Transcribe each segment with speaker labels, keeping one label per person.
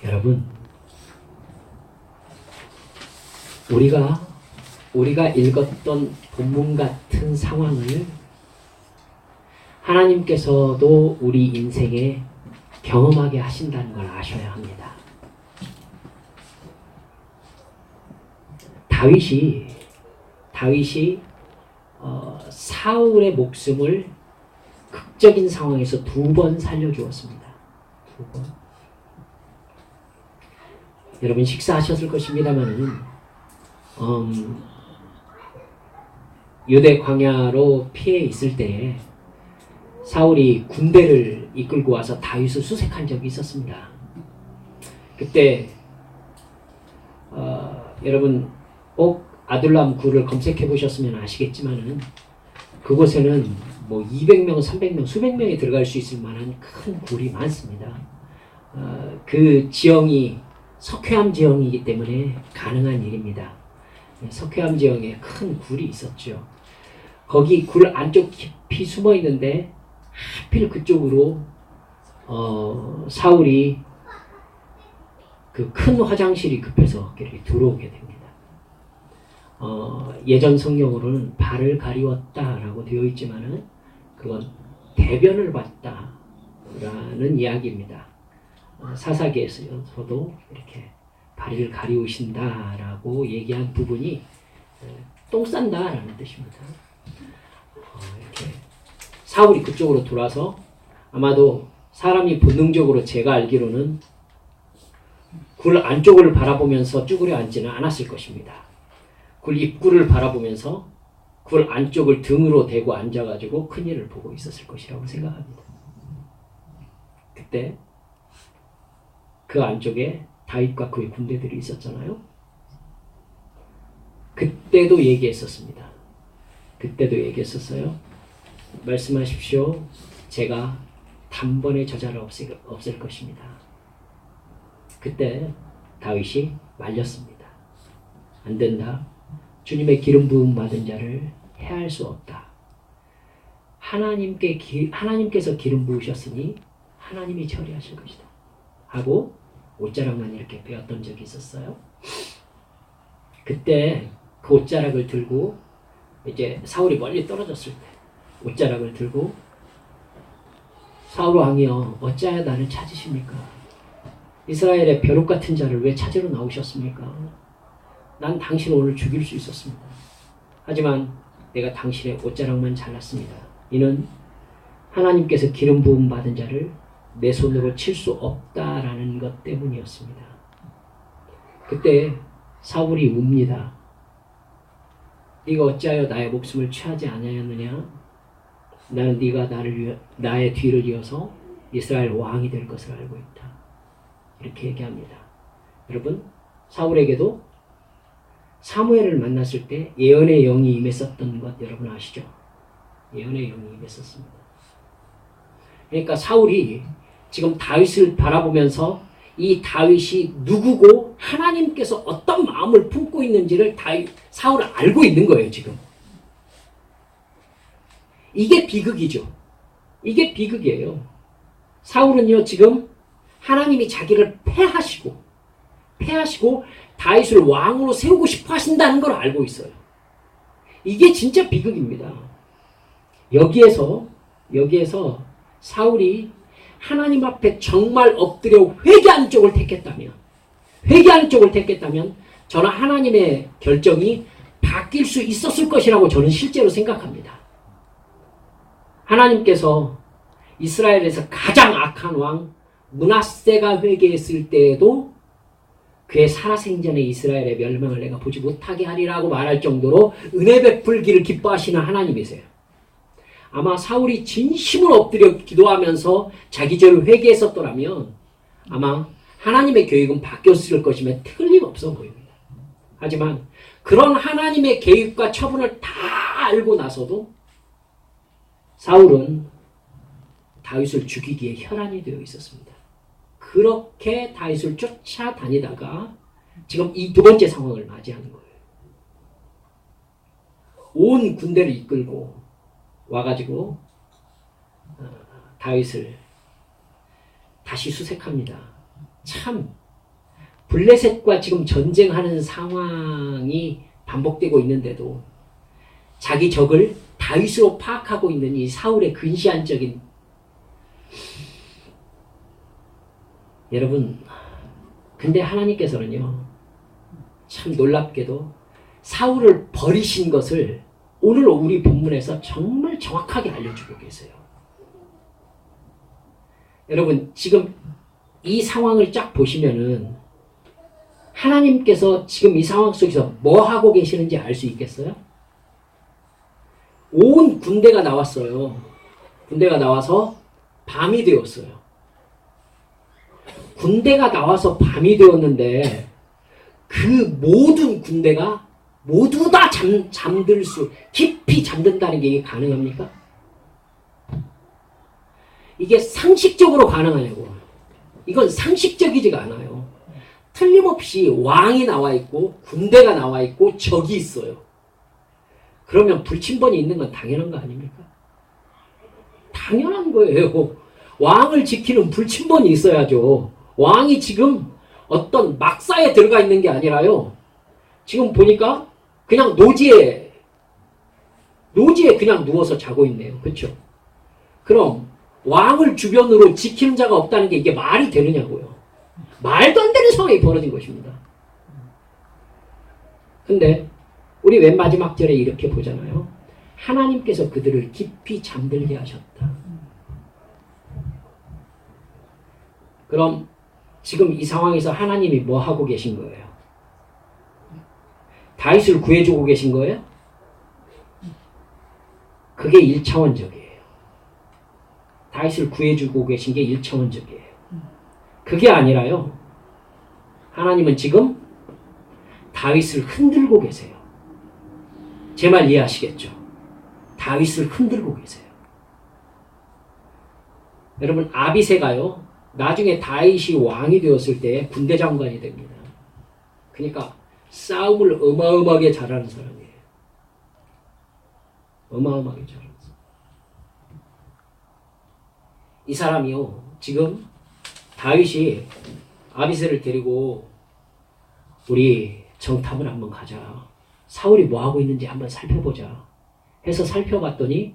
Speaker 1: 여러분, 우리가 읽었던 본문 같은 상황을 하나님께서도 우리 인생에 경험하게 하신다는 걸 아셔야 합니다. 다윗이 사울의 목숨을 극적인 상황에서 2번 살려주었습니다. 2번. 여러분 식사하셨을 것입니다만은 유대 광야로 피해 있을 때 사울이 군대를 이끌고 와서 다윗을 수색한 적이 있었습니다. 그때 여러분 꼭 아둘람 굴을 검색해 보셨으면 아시겠지만은 그곳에는 뭐 200명, 300명, 수백 명이 들어갈 수 있을 만한 큰 굴이 많습니다. 그 지형이 석회암 지형이기 때문에 가능한 일입니다. 석회암 지형에 큰 굴이 있었죠. 거기 굴 안쪽 깊이 숨어 있는데 하필 그쪽으로 사울이 그 큰 화장실이 급해서 이렇게 들어오게 됩니다. 예전 성경으로는 발을 가리웠다라고 되어 있지만은 그건 대변을 봤다라는 이야기입니다. 사사기에서도 이렇게 발을 가리우신다라고 얘기한 부분이 똥 싼다라는 뜻입니다. 이렇게 사울이 그쪽으로 돌아서 아마도 사람이 본능적으로 제가 알기로는 굴 안쪽을 바라보면서 쭈그려 앉지는 않았을 것입니다. 굴 입구를 바라보면서 굴 안쪽을 등으로 대고 앉아가지고 큰일을 보고 있었을 것이라고 생각합니다. 그때 그 안쪽에 다윗과 그의 군대들이 있었잖아요. 그때도 얘기했었습니다. 그때도 얘기했었어요. 말씀하십시오. 제가 단번에 저자를 없앨 것입니다. 그때 다윗이 말렸습니다. 안 된다. 주님의 기름 부음 받은 자를 해할 수 없다. 하나님께서 기름 부으셨으니 하나님이 처리하실 것이다. 하고 옷자락만 이렇게 베었던 적이 있었어요. 그때 그 옷자락을 들고 이제 사울이 멀리 떨어졌을 때 옷자락을 들고 사울 왕이여 어찌하여 나를 찾으십니까? 이스라엘의 벼룩 같은 자를 왜 찾으러 나오셨습니까? 난 당신을 오늘 죽일 수 있었습니다. 하지만 내가 당신의 옷자락만 잘랐습니다. 이는 하나님께서 기름 부음 받은 자를 내 손으로 칠 수 없다라는 것 때문이었습니다. 그때 사울이 웁니다. 네가 어찌하여 나의 목숨을 취하지 아니하였느냐? 나는 네가 나의 뒤를 이어서 이스라엘 왕이 될 것을 알고 있다. 이렇게 얘기합니다. 여러분, 사울에게도 사무엘을 만났을 때 예언의 영이 임했었던 것 여러분 아시죠? 예언의 영이 임했었습니다. 그러니까 사울이 지금 다윗을 바라보면서 이 다윗이 누구고 하나님께서 어떤 마음을 품고 있는지를 사울은 알고 있는 거예요, 지금. 이게 비극이죠. 이게 비극이에요. 사울은요, 지금 하나님이 자기를 패하시고 다윗을 왕으로 세우고 싶어 하신다는 걸 알고 있어요. 이게 진짜 비극입니다. 여기에서 사울이 하나님 앞에 정말 엎드려 회개하는 쪽을 택했다면 저는 하나님의 결정이 바뀔 수 있었을 것이라고 저는 실제로 생각합니다. 하나님께서 이스라엘에서 가장 악한 왕 므낫세가 회개했을 때에도 그의 살아생전에 이스라엘의 멸망을 내가 보지 못하게 하리라고 말할 정도로 은혜 베풀기를 기뻐하시는 하나님이세요. 아마 사울이 진심으로 엎드려 기도하면서 자기 죄를 회개했었더라면 아마 하나님의 계획은 바뀌었을 것임에 틀림없어 보입니다. 하지만 그런 하나님의 계획과 처분을 다 알고 나서도 사울은 다윗을 죽이기에 혈안이 되어 있었습니다. 그렇게 다윗을 쫓아다니다가 지금 이 2번째 상황을 맞이하는 거예요. 온 군대를 이끌고 와가지고 다윗을 다시 수색합니다. 참 블레셋과 지금 전쟁하는 상황이 반복되고 있는데도 자기 적을 다윗으로 파악하고 있는 이 사울의 근시안적인, 여러분, 근데 하나님께서는요, 참 놀랍게도 사울을 버리신 것을 오늘 우리 본문에서 정말 정확하게 알려주고 계세요. 여러분, 지금 이 상황을 쫙 보시면은 하나님께서 지금 이 상황 속에서 뭐 하고 계시는지 알 수 있겠어요? 온 군대가 나왔어요. 군대가 나와서 밤이 되었어요. 군대가 나와서 밤이 되었는데 그 모든 군대가 모두 다 깊이 잠든다는 게 이게 가능합니까? 이게 상식적으로 가능하냐고. 이건 상식적이지가 않아요. 틀림없이 왕이 나와 있고 군대가 나와 있고 적이 있어요. 그러면 불침번이 있는 건 당연한 거 아닙니까? 당연한 거예요. 왕을 지키는 불침번이 있어야죠. 왕이 지금 어떤 막사에 들어가 있는 게 아니라요. 지금 보니까 그냥 노지에 그냥 누워서 자고 있네요. 그렇죠? 그럼 왕을 주변으로 지키는 자가 없다는 게 이게 말이 되느냐고요. 말도 안 되는 상황이 벌어진 것입니다. 근데 우리 맨 마지막 절에 이렇게 보잖아요. 하나님께서 그들을 깊이 잠들게 하셨다. 그럼 지금 이 상황에서 하나님이 뭐 하고 계신 거예요? 다윗을 구해주고 계신 거예요? 그게 1차원적이에요. 다윗을 구해주고 계신 게 1차원적이에요. 그게 아니라요. 하나님은 지금 다윗을 흔들고 계세요. 제 말 이해하시겠죠? 다윗을 흔들고 계세요. 여러분, 아비새가요, 나중에 다윗이 왕이 되었을 때 군대 장관이 됩니다. 그러니까 싸움을 어마어마하게 잘하는 사람이에요. 어마어마하게 잘하는 사람. 이 사람이요, 지금 다윗이 아비새를 데리고 우리 정탐을 한번 가자. 사울이 뭐 하고 있는지 한번 살펴보자. 해서 살펴봤더니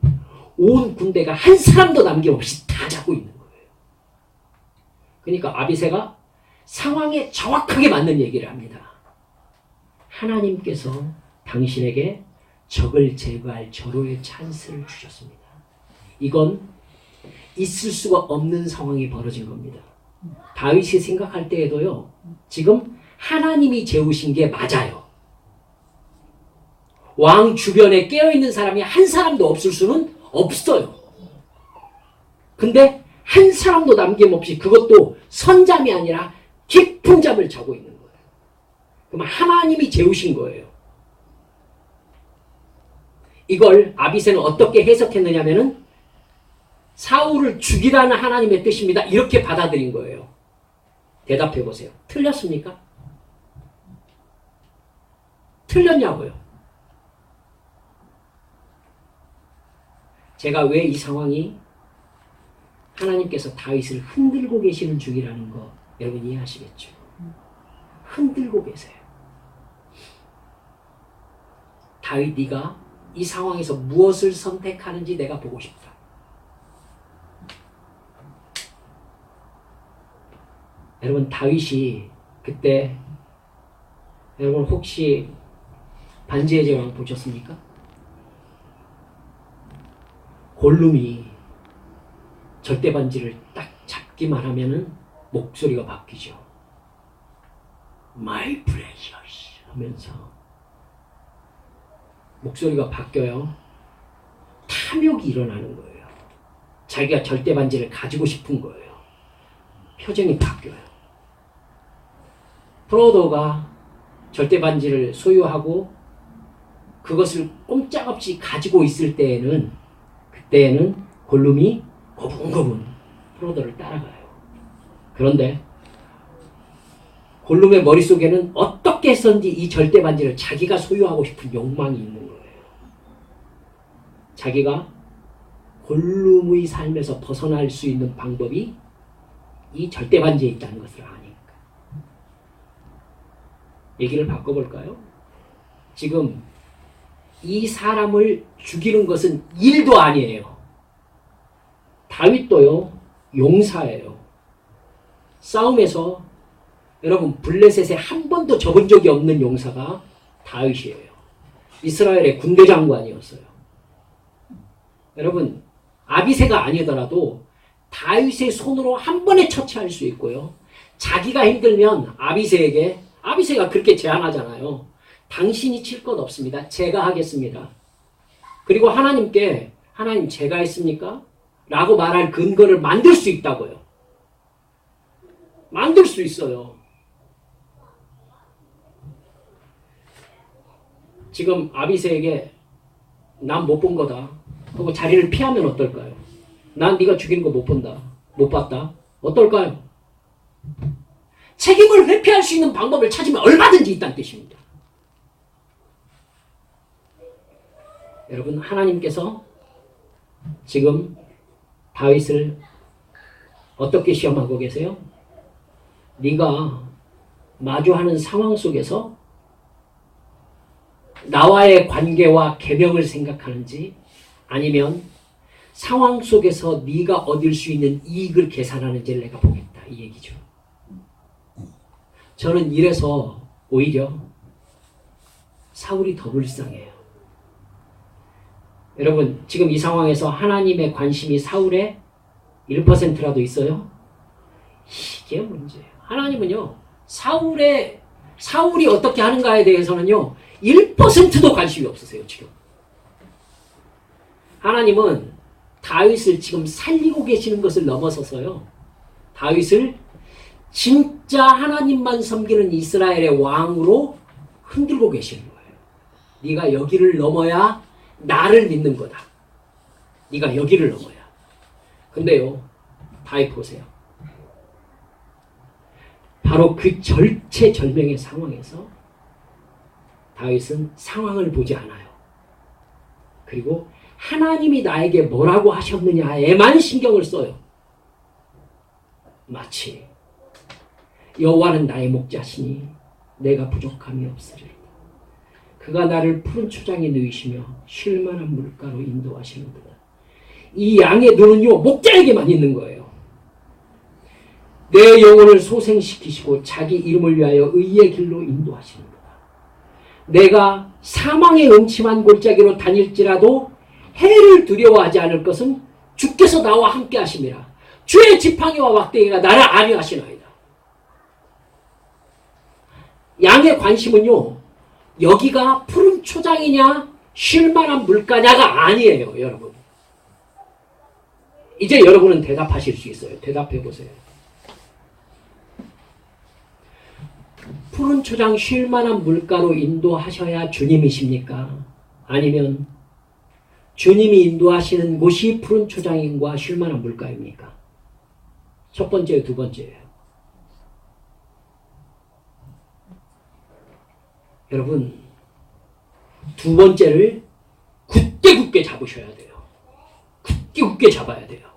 Speaker 1: 온 군대가 한 사람도 남김없이 다 자고 있는 거예요. 그러니까 아비새가 상황에 정확하게 맞는 얘기를 합니다. 하나님께서 당신에게 적을 제거할 절호의 찬스를 주셨습니다. 이건 있을 수가 없는 상황이 벌어진 겁니다. 다윗이 생각할 때에도요, 지금 하나님이 재우신 게 맞아요. 왕 주변에 깨어있는 사람이 한 사람도 없을 수는 없어요. 근데 한 사람도 남김없이, 그것도 선잠이 아니라 깊은 잠을 자고 있는 거예요. 그럼 하나님이 재우신 거예요. 이걸 아비새는 어떻게 해석했느냐면은 사울을 죽이라는 하나님의 뜻입니다. 이렇게 받아들인 거예요. 대답해 보세요. 틀렸습니까? 틀렸냐고요. 제가 왜 이 상황이 하나님께서 다윗을 흔들고 계시는 중이라는 거 여러분 이해하시겠죠? 흔들고 계세요. 다윗, 네가 이 상황에서 무엇을 선택하는지 내가 보고 싶다. 여러분, 다윗이 그때, 여러분 혹시 반지의 제왕 보셨습니까? 골룸이 절대 반지를 딱 잡기만 하면은 목소리가 바뀌죠. My precious 하면서 목소리가 바뀌어요. 탐욕이 일어나는 거예요. 자기가 절대 반지를 가지고 싶은 거예요. 표정이 바뀌어요. 프로도가 절대 반지를 소유하고 그것을 꼼짝없이 가지고 있을 때에는, 그때에는 골룸이 고분고분 프로도를 따라가요. 그런데 골룸의 머릿속에는 어떻게 해서든지 이 절대 반지를 자기가 소유하고 싶은 욕망이 있는 거예요. 자기가 골룸의 삶에서 벗어날 수 있는 방법이 이 절대 반지에 있다는 것을 아니까. 얘기를 바꿔볼까요? 지금 이 사람을 죽이는 것은 일도 아니에요. 다윗도요, 용사예요. 싸움에서 여러분 블레셋에 한 번도 접은 적이 없는 용사가 다윗이에요. 이스라엘의 군대 장관이었어요. 여러분 아비새가 아니더라도 다윗의 손으로 한 번에 처치할 수 있고요. 자기가 힘들면 아비새가 그렇게 제안하잖아요. 당신이 칠 것 없습니다. 제가 하겠습니다. 그리고 하나님께 하나님 제가 했습니까? 라고 말할 근거를 만들 수 있다고요. 만들 수 있어요. 지금 아비새에게 난 못 본 거다 하고 자리를 피하면 어떨까요? 난 네가 죽이는 거 못 본다. 못 봤다. 어떨까요? 책임을 회피할 수 있는 방법을 찾으면 얼마든지 있다는 뜻입니다. 여러분 하나님께서 지금 다윗을 어떻게 시험하고 계세요? 네가 마주하는 상황 속에서 나와의 관계와 계명을 생각하는지 아니면 상황 속에서 네가 얻을 수 있는 이익을 계산하는지를 내가 보겠다 이 얘기죠. 저는 이래서 오히려 사울이 더 불쌍해요. 여러분 지금 이 상황에서 하나님의 관심이 사울의 1%라도 있어요? 이게 문제예요. 하나님은요 사울이 어떻게 하는가에 대해서는요 1%도 관심이 없으세요. 지금 하나님은 다윗을 지금 살리고 계시는 것을 넘어서서요 다윗을 진짜 하나님만 섬기는 이스라엘의 왕으로 흔들고 계시는 거예요. 네가 여기를 넘어야 나를 믿는 거다. 네가 여기를 넘어야. 근데요 다윗 보세요. 바로 그 절체절명의 상황에서 다윗은 상황을 보지 않아요. 그리고 하나님이 나에게 뭐라고 하셨느냐에만 신경을 써요. 마치 여호와는 나의 목자시니 내가 부족함이 없으리로다. 그가 나를 푸른 초장에 누이시며 쉴 만한 물가로 인도하시는도다. 이 양의 눈은요 목자에게만 있는 거예요. 내 영혼을 소생시키시고 자기 이름을 위하여 의의 길로 인도하시는도다. 내가 사망의 음침한 골짜기로 다닐지라도 해를 두려워하지 않을 것은 주께서 나와 함께 하심이라. 주의 지팡이와 막대기가 나를 안위하시나이다. 양의 관심은요 여기가 푸른 초장이냐 쉴만한 물가냐가 아니에요. 여러분 이제 여러분은 대답하실 수 있어요. 대답해 보세요. 푸른 초장 쉴만한 물가로 인도하셔야 주님이십니까? 아니면 주님이 인도하시는 곳이 푸른 초장인과 쉴만한 물가입니까? 첫 번째요, 두 번째예요. 여러분 두 번째를 굳게 잡으셔야 돼요. 굳게 잡아야 돼요.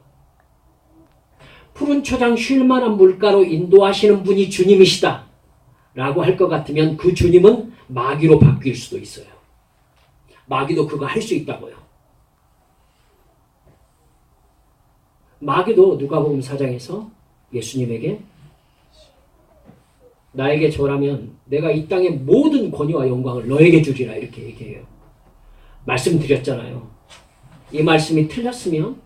Speaker 1: 푸른 초장 쉴만한 물가로 인도하시는 분이 주님이시다 라고 할 것 같으면 그 주님은 마귀로 바뀔 수도 있어요. 마귀도 그거 할 수 있다고요. 마귀도 누가복음 4장에서 예수님에게 나에게 절하면 내가 이 땅의 모든 권위와 영광을 너에게 주리라 이렇게 얘기해요. 말씀드렸잖아요. 이 말씀이 틀렸으면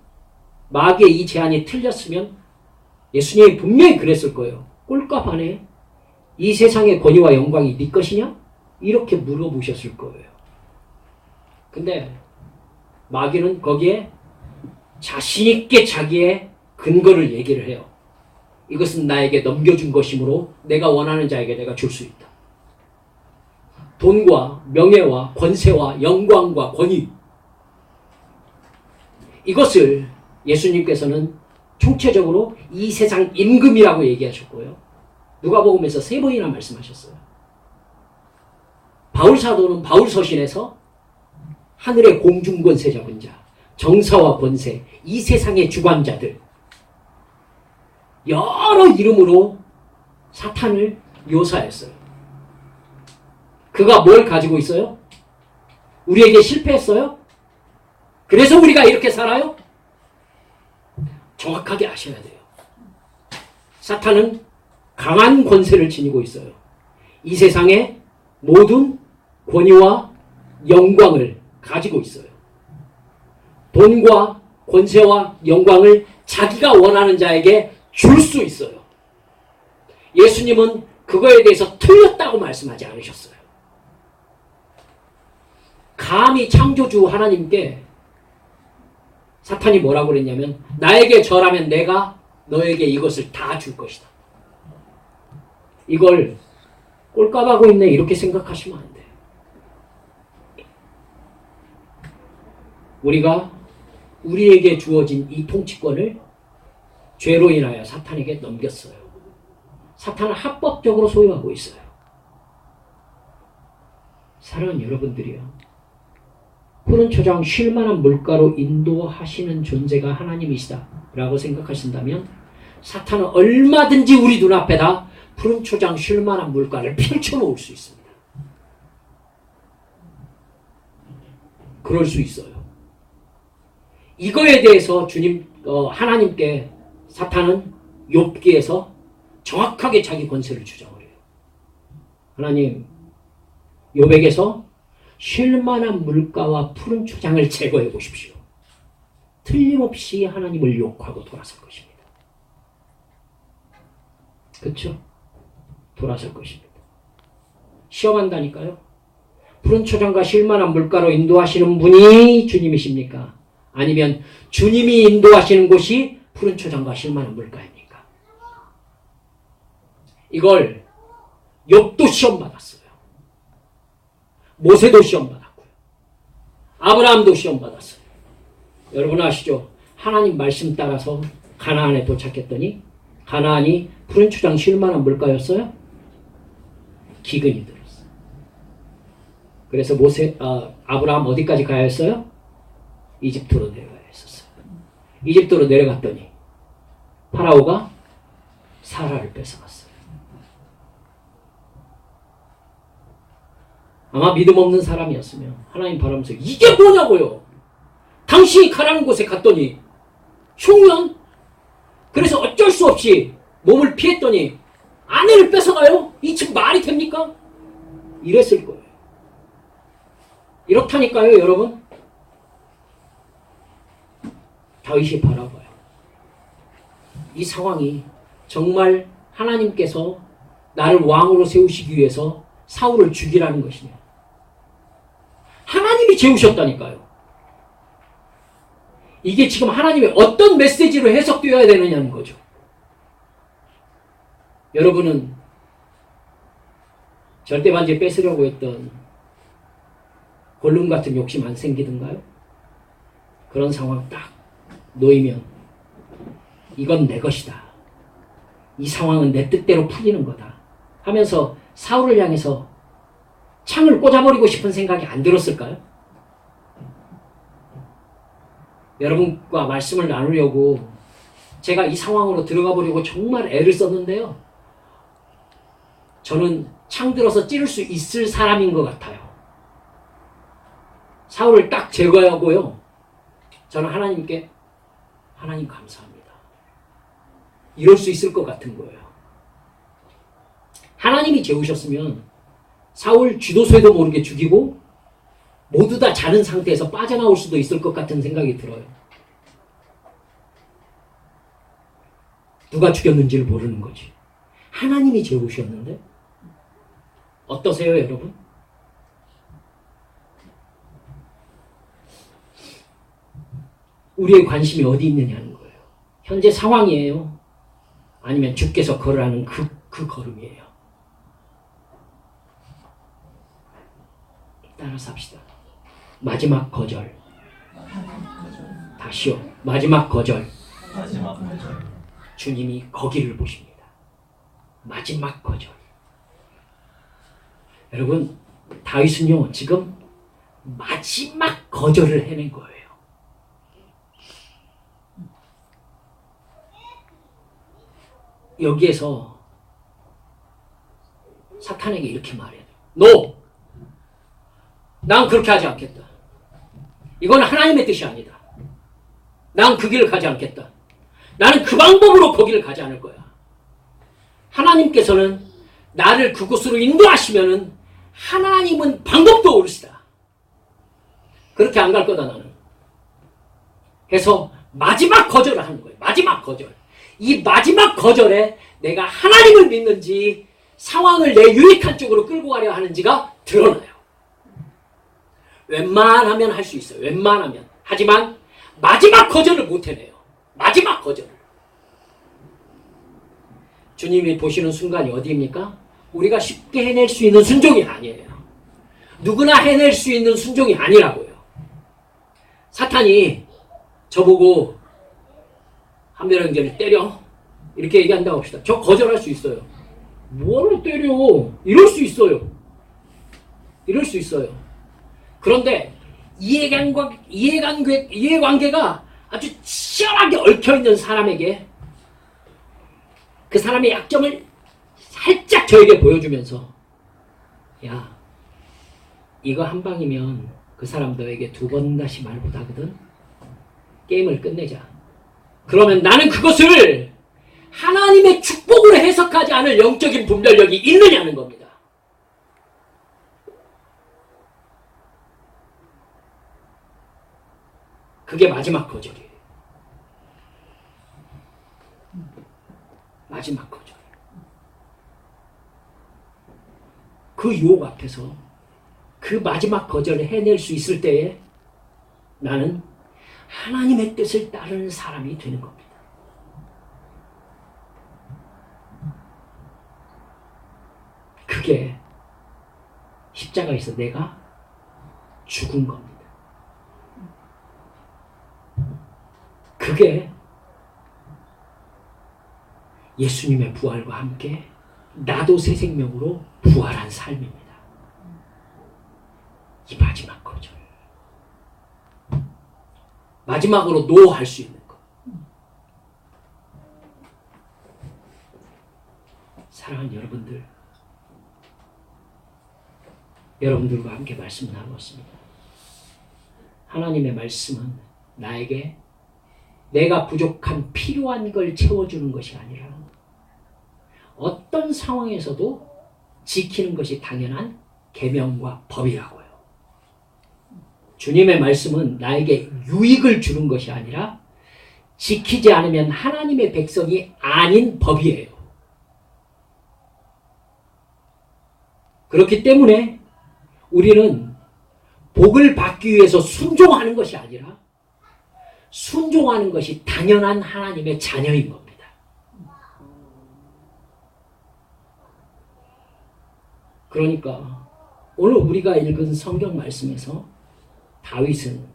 Speaker 1: 마귀의 이 제안이 틀렸으면 예수님이 분명히 그랬을 거예요. 꼴값 안에 이 세상의 권위와 영광이 네 것이냐? 이렇게 물어보셨을 거예요. 근데 마귀는 거기에 자신있게 자기의 근거를 얘기를 해요. 이것은 나에게 넘겨준 것이므로 내가 원하는 자에게 내가 줄 수 있다. 돈과 명예와 권세와 영광과 권위 이것을 예수님께서는 총체적으로 이 세상 임금이라고 얘기하셨고요. 누가복음에서 3번이나 말씀하셨어요. 바울사도는 바울서신에서 하늘의 공중권세 잡은 자, 정사와 권세, 이 세상의 주관자들 여러 이름으로 사탄을 묘사했어요. 그가 뭘 가지고 있어요? 우리에게 실패했어요? 그래서 우리가 이렇게 살아요? 정확하게 아셔야 돼요. 사탄은 강한 권세를 지니고 있어요. 이 세상의 모든 권위와 영광을 가지고 있어요. 돈과 권세와 영광을 자기가 원하는 자에게 줄 수 있어요. 예수님은 그거에 대해서 틀렸다고 말씀하지 않으셨어요. 감히 창조주 하나님께 사탄이 뭐라고 그랬냐면 나에게 절하면 내가 너에게 이것을 다 줄 것이다. 이걸 꼴값하고 있네 이렇게 생각하시면 안 돼요. 우리가 우리에게 주어진 이 통치권을 죄로 인하여 사탄에게 넘겼어요. 사탄은 합법적으로 소유하고 있어요. 사랑하는 여러분들이요. 푸른 초장 쉴만한 물가로 인도하시는 존재가 하나님이시다 라고 생각하신다면 사탄은 얼마든지 우리 눈앞에다 푸른 초장 쉴만한 물가를 펼쳐놓을 수 있습니다. 그럴 수 있어요. 이거에 대해서 하나님께 사탄은 욥기에서 정확하게 자기 권세를 주장을 해요. 하나님, 욥에게서 쉴만한 물가와 푸른 초장을 제거해 보십시오. 틀림없이 하나님을 욕하고 돌아설 것입니다. 그렇죠? 돌아설 것입니다. 시험한다니까요. 푸른 초장과 쉴만한 물가로 인도하시는 분이 주님이십니까? 아니면 주님이 인도하시는 곳이 푸른 초장과 쉴만한 물가입니까? 이걸 욥도 시험받았어요. 모세도 시험받았고요. 아브라함도 시험받았어요. 여러분 아시죠? 하나님 말씀 따라서 가나안에 도착했더니 가나안이 푸른 초장 쉴만한 물가였어요? 기근이 들었어요. 그래서 아브라함 어디까지 가야 했어요? 이집트로 내려가야 했었어요. 이집트로 내려갔더니 파라오가 사라를 뺏어갔어요. 아마 믿음 없는 사람이었으면 하나님 바라면서 이게 뭐냐고요. 당신이 가라는 곳에 갔더니 흉년. 그래서 어쩔 수 없이 몸을 피했더니 아내를 뺏어가요? 이 지금 말이 됩니까? 이랬을 거예요. 이렇다니까요, 여러분. 다윗이 바라봐요. 이 상황이 정말 하나님께서 나를 왕으로 세우시기 위해서 사울을 죽이라는 것이냐. 하나님이 재우셨다니까요. 이게 지금 하나님의 어떤 메시지로 해석되어야 되느냐는 거죠. 여러분은 절대반지 뺏으려고 했던 골룸 같은 욕심 안 생기던가요? 그런 상황 딱 놓이면 이건 내 것이다. 이 상황은 내 뜻대로 풀리는 거다. 하면서 사울을 향해서 창을 꽂아버리고 싶은 생각이 안 들었을까요? 여러분과 말씀을 나누려고 제가 이 상황으로 들어가 보려고 정말 애를 썼는데요. 저는 창 들어서 찌를 수 있을 사람인 것 같아요. 사울을 딱 제거하고요. 저는 하나님께 하나님 감사합니다. 이럴 수 있을 것 같은 거예요. 하나님이 재우셨으면 사울 쥐도새도 모르게 죽이고 모두 다 자는 상태에서 빠져나올 수도 있을 것 같은 생각이 들어요. 누가 죽였는지를 모르는 거지. 하나님이 재우셨는데 어떠세요, 여러분? 우리의 관심이 어디 있느냐는 거예요. 현재 상황이에요? 아니면 주께서 걸으라는 그 걸음이에요? 따라서 합시다. 마지막 거절. 다시요. 마지막 거절. 주님이 거기를 보십니다. 마지막 거절. 여러분, 다윗은요, 지금 마지막 거절을 해낸 거예요. 여기에서 사탄에게 이렇게 말해요. 너 난 그렇게 하지 않겠다. 이건 하나님의 뜻이 아니다. 난 그 길을 가지 않겠다. 나는 그 방법으로 거기를 가지 않을 거야. 하나님께서는 나를 그곳으로 인도하시면은 하나님은 방법도 오르시다. 그렇게 안 갈 거다 나는. 그래서 마지막 거절을 하는 거예요. 마지막 거절. 이 마지막 거절에 내가 하나님을 믿는지 상황을 내 유익한 쪽으로 끌고 가려 하는지가 드러나요. 웬만하면 할 수 있어요. 웬만하면. 하지만 마지막 거절을 못 해내요. 마지막 거절을. 주님이 보시는 순간이 어디입니까? 우리가 쉽게 해낼 수 있는 순종이 아니에요. 누구나 해낼 수 있는 순종이 아니라고요. 사탄이 저보고 한별의 형제를 때려? 이렇게 얘기한다고 합시다. 저 거절할 수 있어요. 뭐를 때려? 이럴 수 있어요. 이럴 수 있어요. 그런데 이해관계가 아주 치열하게 얽혀있는 사람에게 그 사람의 약점을 살짝 저에게 보여주면서 야, 이거 한 방이면 그 사람 너에게 두 번 다시 말 못하거든? 게임을 끝내자. 그러면 나는 그것을 하나님의 축복으로 해석하지 않을 영적인 분별력이 있느냐는 겁니다. 그게 마지막 거절이에요. 마지막 거절. 그 유혹 앞에서 그 마지막 거절을 해낼 수 있을 때에 나는 하나님의 뜻을 따르는 사람이 되는 겁니다. 그게 십자가에서 내가 죽은 겁니다. 그게 예수님의 부활과 함께 나도 새 생명으로 부활한 삶입니다. 이 마지막 거절. 마지막으로 노할 수 있는 것. 사랑하는 여러분들, 여러분들과 함께 말씀을 나누었습니다. 하나님의 말씀은 나에게 내가 부족한 필요한 걸 채워주는 것이 아니라 어떤 상황에서도 지키는 것이 당연한 계명과 법이라고요. 주님의 말씀은 나에게 유익을 주는 것이 아니라 지키지 않으면 하나님의 백성이 아닌 법이에요. 그렇기 때문에 우리는 복을 받기 위해서 순종하는 것이 아니라 순종하는 것이 당연한 하나님의 자녀인 겁니다. 그러니까 오늘 우리가 읽은 성경 말씀에서 다윗은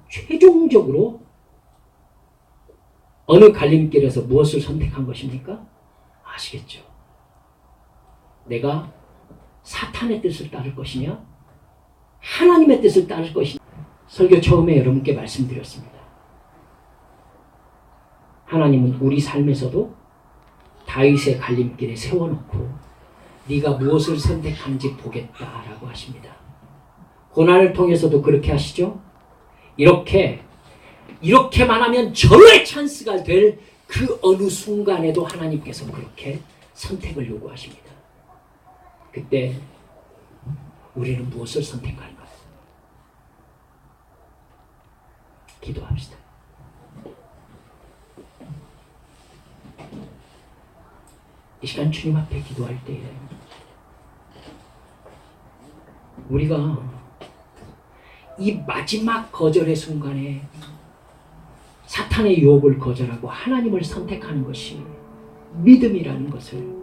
Speaker 1: 최종적으로 어느 갈림길에서 무엇을 선택한 것입니까? 아시겠죠? 내가 사탄의 뜻을 따를 것이냐? 하나님의 뜻을 따를 것이냐? 설교 처음에 여러분께 말씀드렸습니다. 하나님은 우리 삶에서도 다윗의 갈림길에 세워놓고 네가 무엇을 선택하는지 보겠다라고 하십니다. 고난을 통해서도 그렇게 하시죠. 이렇게만 하면 절호의 찬스가 될 그 어느 순간에도 하나님께서 그렇게 선택을 요구하십니다. 그때 우리는 무엇을 선택할까요? 기도합시다. 이 시간 주님 앞에 기도할 때에 우리가 이 마지막 거절의 순간에 사탄의 유혹을 거절하고 하나님을 선택하는 것이 믿음이라는 것을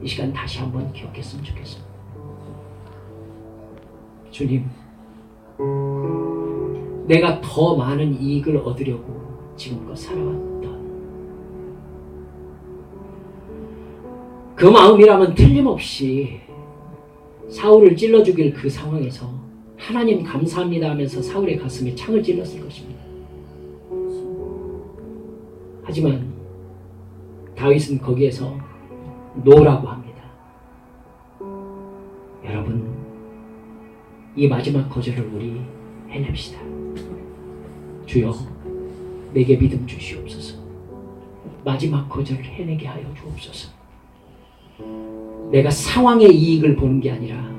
Speaker 1: 이 시간 다시 한번 기억했으면 좋겠습니다. 주님, 내가 더 많은 이익을 얻으려고 지금껏 살아왔던 그 마음이라면 틀림없이 사울을 찔러 죽일 그 상황에서 하나님 감사합니다 하면서 사울의 가슴에 창을 찔렀을 것입니다. 하지만 다윗은 거기에서 노라고 합니다. 여러분, 이 마지막 거절을 우리 해냅시다. 주여, 내게 믿음 주시옵소서. 마지막 거절을 해내게 하여 주옵소서. 내가 상황의 이익을 보는 게 아니라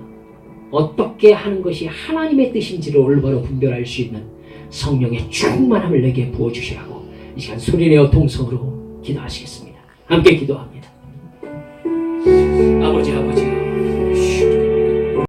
Speaker 1: 어떻게 하는 것이 하나님의 뜻인지를 올바로 분별할 수 있는 성령의 충만함을 내게 부어주시라고 이 시간 소리내어 통성으로 기도하시겠습니다. 함께 기도합니다.